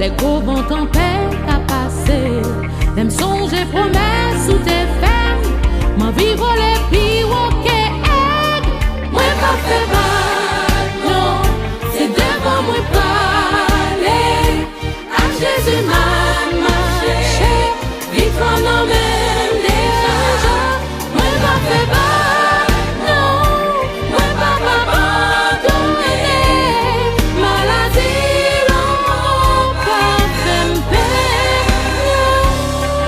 les gros vents tempêtes à passer. Même songes et promesses où t'es ferme, m'en vivre les pires ok. Moi pas fait mal, non, c'est devant moi parler. À Jésus m'a marché, vite en emmène déjà. Moi pas fait mal, non, moi pas abandonné. Maladie, l'homme pas fait peine, non,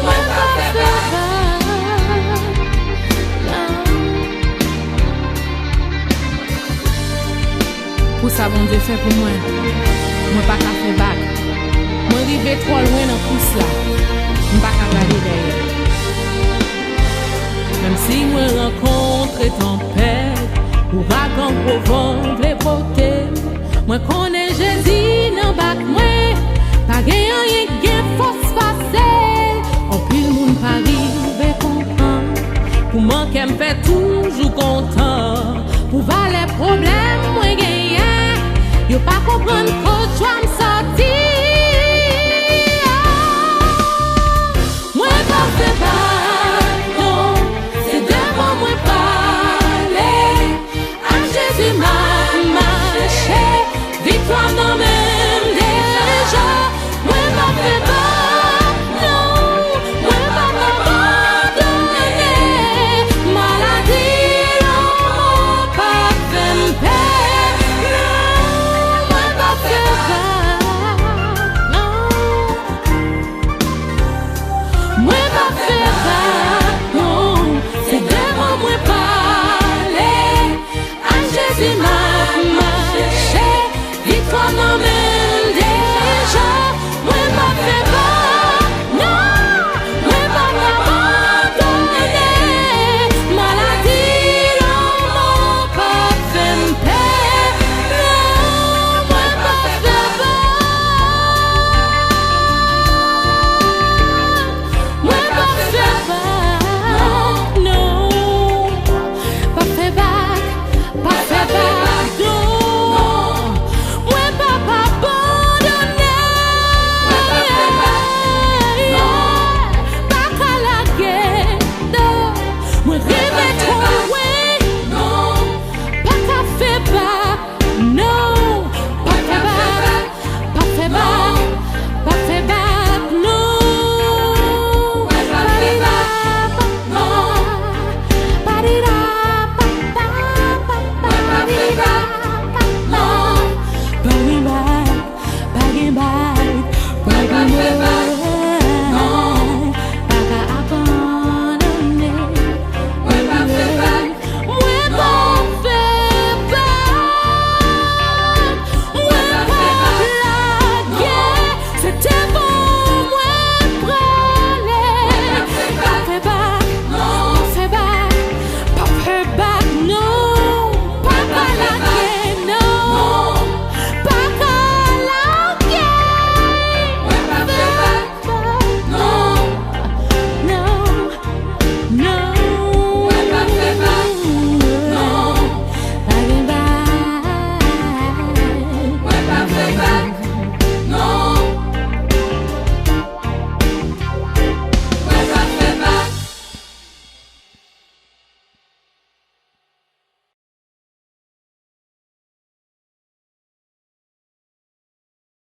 moi pas fait mal, non. Pour ça, bon Dieu fait pour moi pas qu'à faire bac. Moi arrivé trop loin dans tout cela, pas qu'à regarder derrière. Même si moi rencontre tempête, ouragan pour vent les porter, moi connais Jésus dans bac moi, pas gagnant rien gain force facile. En pile monde pas arrivé comprendre, pour manquer me fait toujours content, pour valer problème moi gagnant, yo pas comprendre que toi